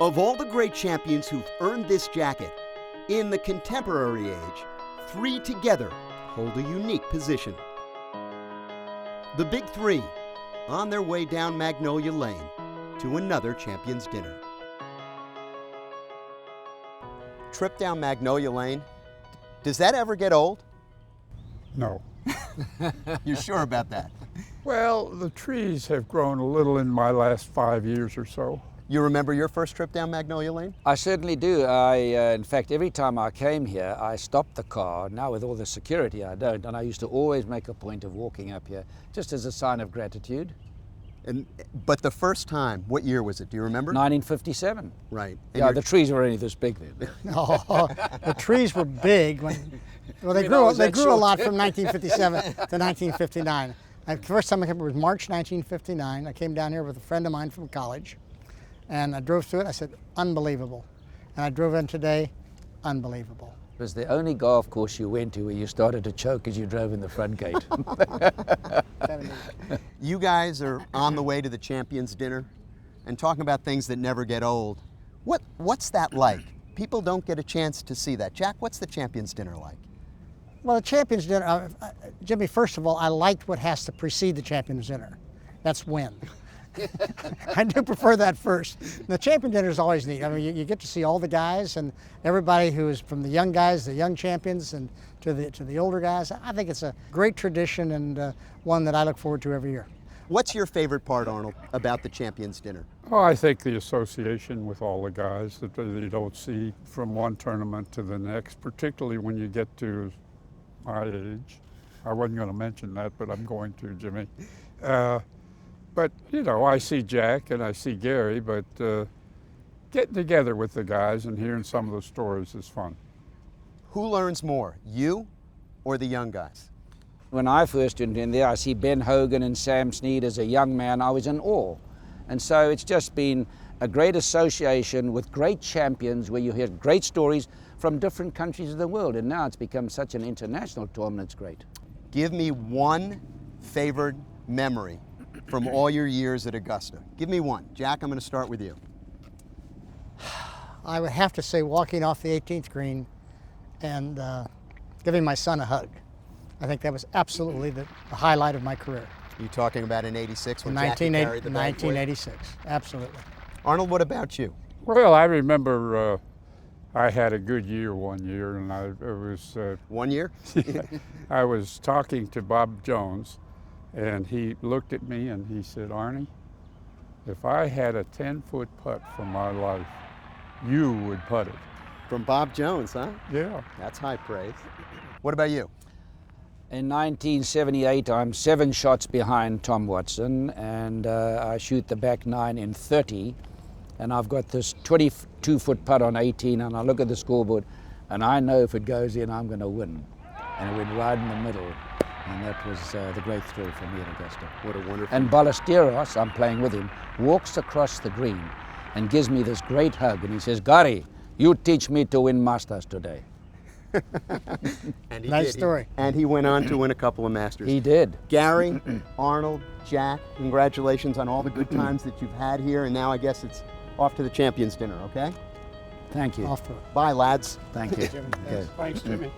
Of all the great champions who've earned this jacket, in the contemporary age, 3 together hold a unique position. The Big Three, on their way down Magnolia Lane to another Champions Dinner. Trip down Magnolia Lane, does that ever get old? No. You're sure about that? Well, the trees have grown a little in my last 5 years or so. You remember your first trip down Magnolia Lane? I certainly do. In fact, every time I came here, I stopped the car. Now with all the security, I don't. And I used to always make a point of walking up here, just as a sign of gratitude. But the first time, what year was it? Do you remember? 1957. Right. Yeah, the trees were only this big then. Oh, the trees were big. They grew a lot from 1957 to 1959. The first time I came here was March 1959. I came down here with a friend of mine from college, and I drove through it. I said, unbelievable. And I drove in today, unbelievable. It was the only golf course you went to where you started to choke as you drove in the front gate. You guys are on the way to the Champions Dinner and talking about things that never get old. What's that like? People don't get a chance to see that. Jack, what's the Champions Dinner like? Well, the Champions Dinner, Jimmy, first of all, I liked what has to precede the Champions Dinner. That's win. I do prefer that first. The Champion Dinner is always neat. I mean, you get to see all the guys and everybody who is from the young guys, the young champions, and to the older guys. I think it's a great tradition and one that I look forward to every year. What's your favorite part, Arnold, about the Champions Dinner? Oh, I think the association with all the guys that you don't see from one tournament to the next, particularly when you get to my age. I wasn't going to mention that, but I'm going to, Jimmy. But, you know, I see Jack and I see Gary, but getting together with the guys and hearing some of the stories is fun. Who learns more, you or the young guys? When I first went in there, I see Ben Hogan and Sam Snead as a young man. I was in awe. And so it's just been a great association with great champions where you hear great stories from different countries of the world. And now it's become such an international tournament, it's great. Give me one favorite memory from all your years at Augusta. Give me one. Jack, I'm going to start with you. I would have to say walking off the 18th green and giving my son a hug. I think that was absolutely the highlight of my career. You talking about in '86 when Jackie carried the bag for you? 1986, absolutely. Arnold, what about you? Well, I remember I had a good year one year, and it was 1 year? I was talking to Bob Jones, and he looked at me and he said, Arnie, if I had a 10-foot putt for my life, you would putt it. From Bob Jones, huh? Yeah. That's high praise. What about you? In 1978, I'm 7 shots behind Tom Watson, and I shoot the back 9 in 30, and I've got this 22-foot putt on 18, and I look at the scoreboard, and I know if it goes in, I'm going to win. And it went right in the middle, and that was the great thrill for me at Augusta. What a wonderful... And Ballesteros, I'm playing with him, walks across the green and gives me this great hug, and he says, Gary, you teach me to win Masters today. And he Nice did. story. And he went on to win a couple of Masters. He did. Gary, Arnold, Jack, congratulations on all the good times that you've had here, and now I guess it's off to the Champions Dinner, okay? Thank you. Off to it. Bye, lads. Thank you. Jimmy, Okay. Thanks, Jimmy.